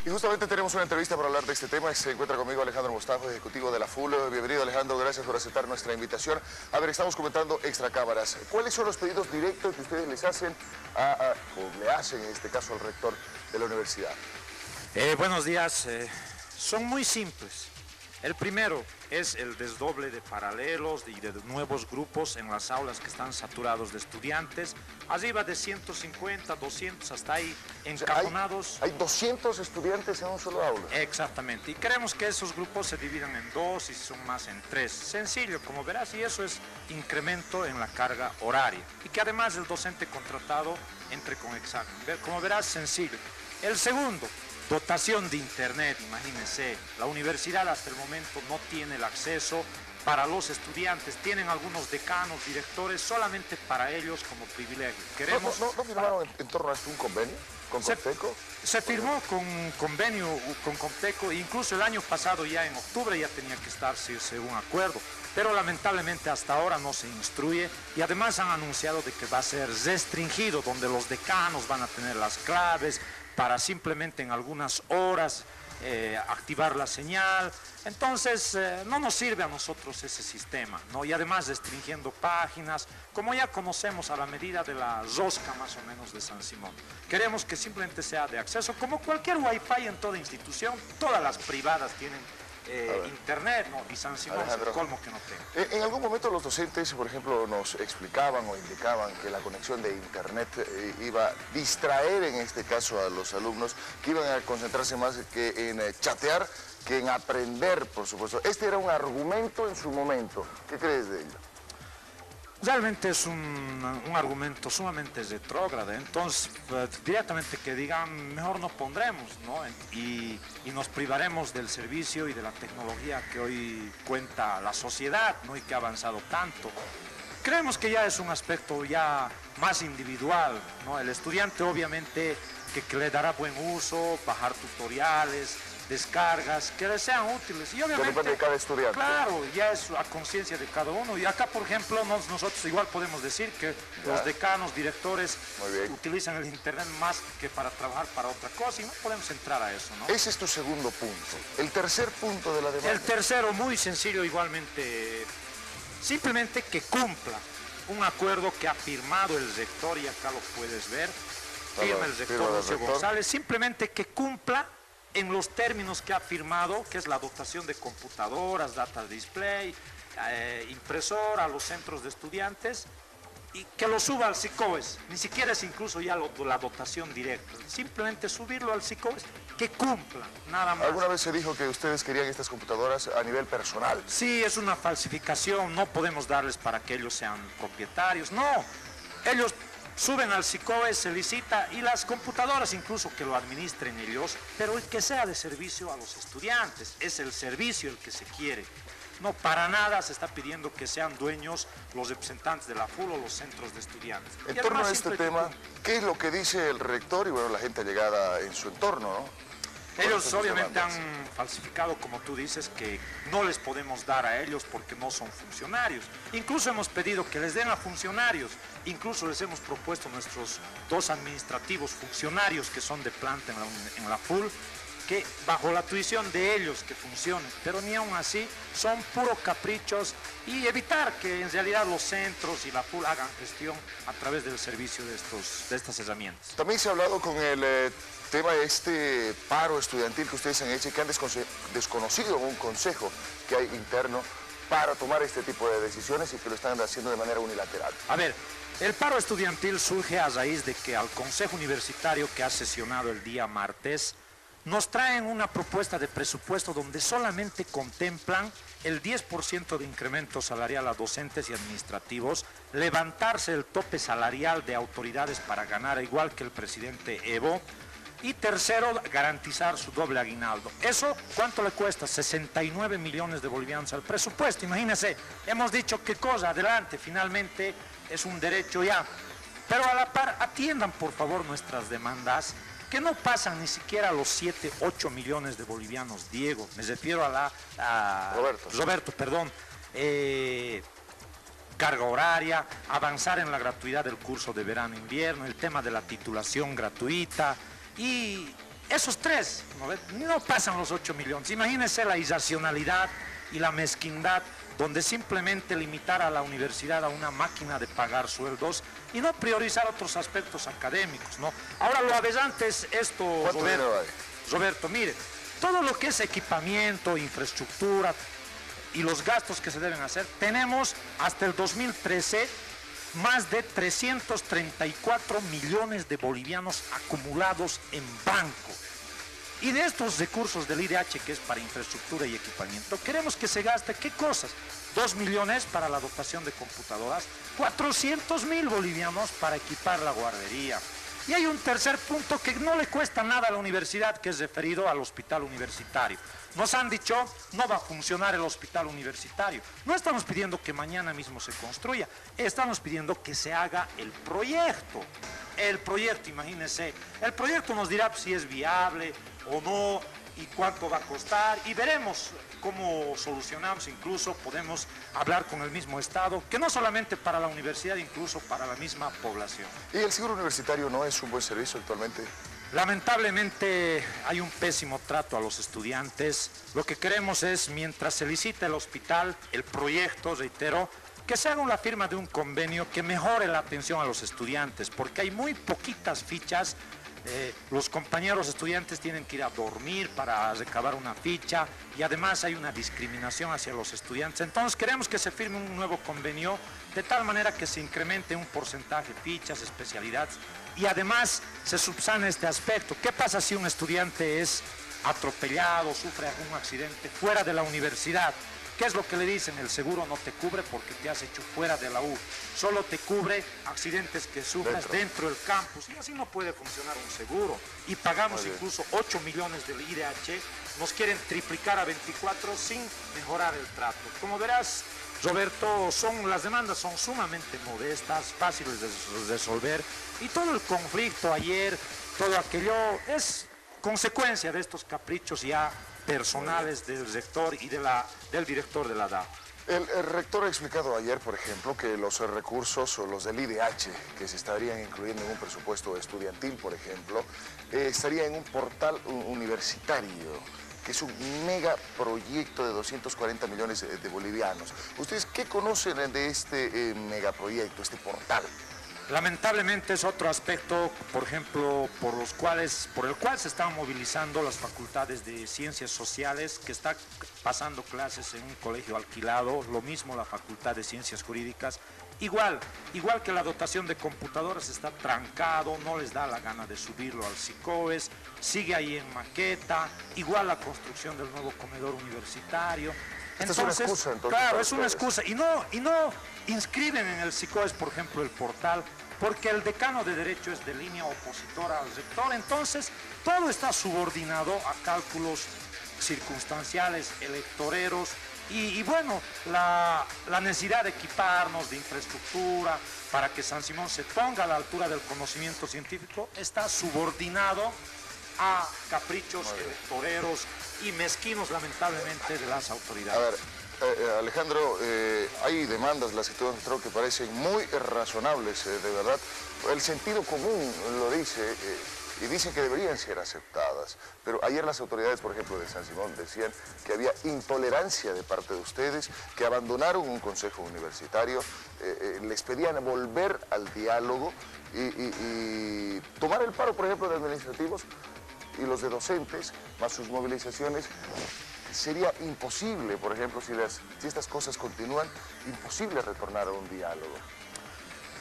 Y justamente tenemos una entrevista para hablar de este tema. Se encuentra conmigo Alejandro Mostajo, ejecutivo de la FUL. Bienvenido, Alejandro, gracias por aceptar nuestra invitación. A ver, estamos comentando extracámaras. ¿Cuáles son los pedidos directos que ustedes les hacen o le hacen en este caso al rector de la universidad? Buenos días. Son muy simples. El primero es el desdoble de paralelos y de nuevos grupos en las aulas que están saturados de estudiantes. Arriba de 150, 200, hasta ahí encajonados. Hay 200 estudiantes en un solo aula. Exactamente. Y queremos que esos grupos se dividan en 2 y si son más en 3. Sencillo, como verás, y eso es incremento en la carga horaria. Y que además el docente contratado entre con examen. Como verás, sencillo. El segundo, dotación de internet. Imagínense, la universidad hasta el momento no tiene el acceso para los estudiantes, tienen algunos decanos, directores, solamente para ellos como privilegio. Queremos... ¿No firmaron en torno a esto un convenio con Comteco? Se firmó con convenio con Comteco, incluso el año pasado ya en octubre ya tenía que estarse un acuerdo, pero lamentablemente hasta ahora no se instruye y además han anunciado de que va a ser restringido, donde los decanos van a tener las claves para simplemente en algunas horas activar la señal. Entonces no nos sirve a nosotros ese sistema, ¿no? Y además restringiendo páginas, como ya conocemos a la medida de la rosca más o menos de San Simón. Queremos que simplemente sea de acceso, como cualquier wifi en toda institución. Todas las privadas tienen internet, ¿no? Y San Simón es el colmo que no tenga. En algún momento los docentes, por ejemplo, nos explicaban o indicaban que la conexión de internet iba a distraer, en este caso, a los alumnos, que iban a concentrarse más que en chatear que en aprender, por supuesto. Este era un argumento en su momento. ¿Qué crees de ello? Realmente es un argumento sumamente retrógrado, entonces directamente que digan mejor no pondremos, ¿no? Y nos privaremos del servicio y de la tecnología que hoy cuenta la sociedad, ¿no? Y que ha avanzado tanto. Creemos que ya es un aspecto ya más individual, ¿no? El estudiante obviamente que le dará buen uso, bajar tutoriales, descargas, que les sean útiles. Y obviamente, depende de cada estudiante. Claro, ya es a conciencia de cada uno. Y acá, por ejemplo, nosotros igual podemos decir que los decanos, directores, utilizan el internet más que para trabajar para otra cosa y no podemos entrar a eso, ¿no? Ese es tu segundo punto. El tercer punto de la demanda. El tercero, muy sencillo igualmente, simplemente que cumpla un acuerdo que ha firmado el rector, y acá lo puedes ver, firma el rector José González, simplemente que cumpla en los términos que ha firmado, que es la dotación de computadoras, data display, impresora a los centros de estudiantes, y que lo suba al SICOES. Ni siquiera es incluso ya la dotación directa, simplemente subirlo al SICOES, que cumpla, nada más. ¿Alguna vez se dijo que ustedes querían estas computadoras a nivel personal? Sí, es una falsificación, no podemos darles para que ellos sean propietarios, no, ellos suben al SICOES, se licita, y las computadoras incluso que lo administren ellos, pero que sea de servicio a los estudiantes, es el servicio el que se quiere. No, para nada se está pidiendo que sean dueños los representantes de la FUL o los centros de estudiantes. En torno a este tema, ¿qué es lo que dice el rector y bueno, la gente allegada en su entorno, ¿no? Ellos obviamente han falsificado, como tú dices, que no les podemos dar a ellos porque no son funcionarios. Incluso hemos pedido que les den a funcionarios. Incluso les hemos propuesto nuestros 2 administrativos funcionarios que son de planta en la FUL, que bajo la tuición de ellos que funcionen, pero ni aún así son puros caprichos, y evitar que en realidad los centros y la FUL hagan gestión a través del servicio de estas herramientas. También se ha hablado con el tema de este paro estudiantil que ustedes han hecho y que han desconocido un consejo que hay interno para tomar este tipo de decisiones y que lo están haciendo de manera unilateral. A ver, el paro estudiantil surge a raíz de que al Consejo Universitario, que ha sesionado el día martes, nos traen una propuesta de presupuesto donde solamente contemplan el 10% de incremento salarial a docentes y administrativos, levantarse el tope salarial de autoridades para ganar igual que el presidente Evo, y tercero, garantizar su doble aguinaldo. ¿Eso cuánto le cuesta? 69 millones de bolivianos al presupuesto. Imagínense, hemos dicho qué cosa, adelante, finalmente es un derecho ya. Pero a la par, atiendan por favor nuestras demandas, que no pasan ni siquiera a los 7, 8 millones de bolivianos, Diego. Me refiero a Roberto, perdón. Carga horaria, avanzar en la gratuidad del curso de verano-invierno, el tema de la titulación gratuita, y Esos tres no pasan los 8 millones. Imagínense la irracionalidad y la mezquindad donde simplemente limitar a la universidad a una máquina de pagar sueldos y no priorizar otros aspectos académicos, ¿no? Ahora lo aberrante es esto, Roberto, mire, todo lo que es equipamiento, infraestructura y los gastos que se deben hacer, tenemos hasta el 2013 más de 334 millones de bolivianos acumulados en banco. Y de estos recursos del IDH, que es para infraestructura y equipamiento, queremos que se gaste, ¿qué cosas? 2 millones para la dotación de computadoras, 400.000 bolivianos para equipar la guardería. Y hay un tercer punto que no le cuesta nada a la universidad, que es referido al hospital universitario. Nos han dicho, no va a funcionar el hospital universitario. No estamos pidiendo que mañana mismo se construya, estamos pidiendo que se haga el proyecto. El proyecto, imagínense, el proyecto nos dirá si es viable o no y cuánto va a costar y veremos cómo solucionamos, incluso podemos hablar con el mismo Estado, que no solamente para la universidad, incluso para la misma población. ¿Y el seguro universitario no es un buen servicio actualmente? Lamentablemente hay un pésimo trato a los estudiantes. Lo que queremos es, mientras se licita el hospital, el proyecto, reitero, que se haga la firma de un convenio que mejore la atención a los estudiantes, porque hay muy poquitas fichas. Los compañeros estudiantes tienen que ir a dormir para recabar una ficha y además hay una discriminación hacia los estudiantes. Entonces queremos que se firme un nuevo convenio de tal manera que se incremente un porcentaje de fichas, especialidades y además se subsane este aspecto. ¿Qué pasa si un estudiante es atropellado, sufre algún accidente fuera de la universidad? ¿Qué es lo que le dicen? El seguro no te cubre porque te has hecho fuera de la U. Solo te cubre accidentes que sufras dentro del campus. Y así no puede funcionar un seguro. Y pagamos incluso 8 millones del IDH. Nos quieren triplicar a 24 sin mejorar el trato. Como verás, Roberto, las demandas son sumamente modestas, fáciles de resolver. Y todo el conflicto ayer, todo aquello, es consecuencia de estos caprichos ya personales del rector y del director de la DAO. El rector ha explicado ayer, por ejemplo, que los recursos o los del IDH que se estarían incluyendo en un presupuesto estudiantil, por ejemplo, estaría en un portal universitario, que es un megaproyecto de 240 millones de bolivianos. ¿Ustedes qué conocen de este megaproyecto, este portal? Lamentablemente es otro aspecto, por ejemplo, por el cual se están movilizando las facultades de ciencias sociales, que está pasando clases en un colegio alquilado, lo mismo la facultad de ciencias jurídicas. Igual que la dotación de computadoras está trancado, no les da la gana de subirlo al SICOES, sigue ahí en maqueta, igual la construcción del nuevo comedor universitario. Entonces, es una excusa, entonces. Claro, es una excusa. Y no inscriben en el SICOES, por ejemplo, el portal, porque el decano de Derecho es de línea opositora al rector. Entonces, todo está subordinado a cálculos circunstanciales, electoreros, y bueno, la necesidad de equiparnos de infraestructura para que San Simón se ponga a la altura del conocimiento científico está subordinado a caprichos electoreros y mezquinos, lamentablemente, de las autoridades. A ver, Alejandro, hay demandas, las que tú has mostrado, que parecen muy razonables, de verdad. El sentido común lo dice, y dicen que deberían ser aceptadas. Pero ayer las autoridades, por ejemplo, de San Simón, decían que había intolerancia de parte de ustedes, que abandonaron un consejo universitario, les pedían volver al diálogo y tomar el paro, por ejemplo, de administrativos y los de docentes, más sus movilizaciones. Sería imposible, por ejemplo, si estas cosas continúan, imposible retornar a un diálogo.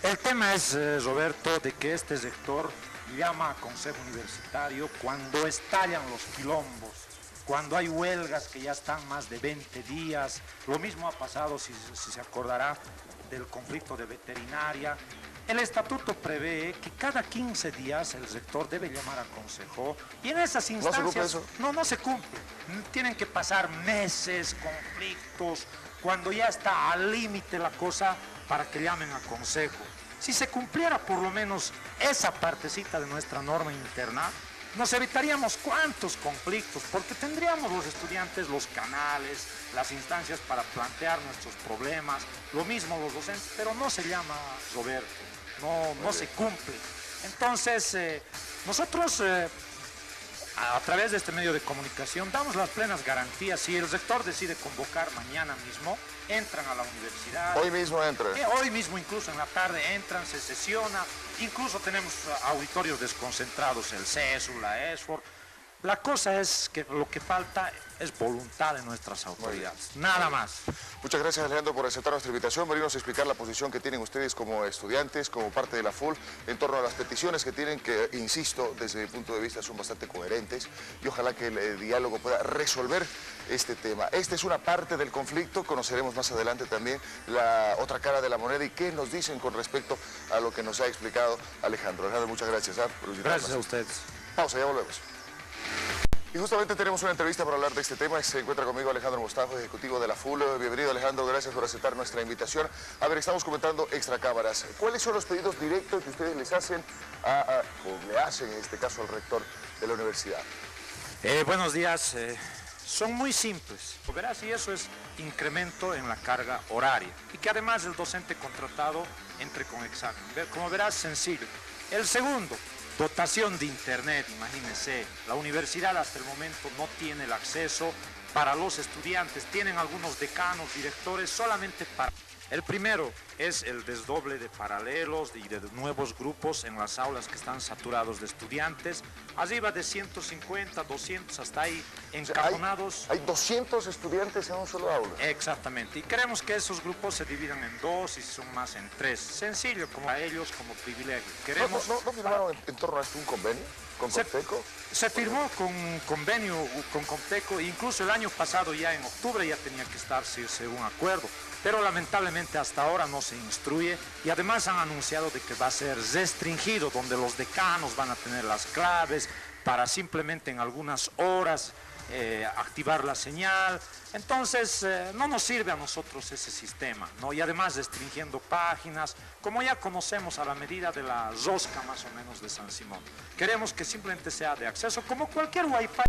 El tema es, Roberto, de que este rector llama a consejo universitario cuando estallan los quilombos, cuando hay huelgas que ya están más de 20 días. Lo mismo ha pasado, si se acordará, del conflicto de veterinaria. El estatuto prevé que cada 15 días el rector debe llamar a consejo y en esas instancias no se cumple. Tienen que pasar meses, conflictos, cuando ya está al límite la cosa para que llamen a consejo. Si se cumpliera por lo menos esa partecita de nuestra norma interna, nos evitaríamos cuántos conflictos, porque tendríamos los estudiantes los canales, las instancias para plantear nuestros problemas, lo mismo los docentes, pero no se llama, Roberto, no se cumple. Entonces, nosotros a través de este medio de comunicación damos las plenas garantías. Si el rector decide convocar mañana mismo, entran a la universidad. Hoy mismo entran. Hoy mismo, incluso en la tarde, entran, se sesiona. Incluso tenemos auditorios desconcentrados, el CESU, la ESFOR. La cosa es que lo que falta es voluntad de nuestras autoridades, nada más. Muchas gracias, Alejandro, por aceptar nuestra invitación, venirnos a explicar la posición que tienen ustedes como estudiantes, como parte de la FUL, en torno a las peticiones que tienen, que, insisto, desde mi punto de vista son bastante coherentes, y ojalá que el diálogo pueda resolver este tema. Esta es una parte del conflicto, conoceremos más adelante también la otra cara de la moneda y qué nos dicen con respecto a lo que nos ha explicado Alejandro. Alejandro, muchas gracias. Gracias a ustedes. Pausa, ya volvemos. Y justamente tenemos una entrevista para hablar de este tema. Se encuentra conmigo Alejandro Mostajo, ejecutivo de la FUL. Bienvenido, Alejandro, gracias por aceptar nuestra invitación. A ver, estamos comentando extracámaras. ¿Cuáles son los pedidos directos que ustedes les hacen o le hacen en este caso al rector de la universidad? Buenos días. Son muy simples. Verás, y eso es incremento en la carga horaria. Y que además el docente contratado entre con examen. Como verás, sencillo. El segundo, dotación de internet. Imagínense, la universidad hasta el momento no tiene el acceso para los estudiantes. Tienen algunos decanos, directores, solamente para... El primero es el desdoble de paralelos y de nuevos grupos en las aulas que están saturados de estudiantes. Arriba de 150, 200, hasta ahí encajonados. Hay 200 estudiantes en un solo aula. Exactamente. Y queremos que esos grupos se dividan en 2 y si son más en 3. Sencillo, como a ellos, como privilegio. Queremos... ¿No firmaron en torno a esto un convenio con Comteco? Se firmó con convenio con Comteco, incluso el año pasado, ya en octubre, ya tenía que estarse un acuerdo. Pero lamentablemente hasta ahora no se instruye y además han anunciado de que va a ser restringido, donde los decanos van a tener las claves para simplemente en algunas horas activar la señal. Entonces no nos sirve a nosotros ese sistema, ¿no? Y además restringiendo páginas, como ya conocemos a la medida de la rosca más o menos de San Simón. Queremos que simplemente sea de acceso como cualquier Wi-Fi.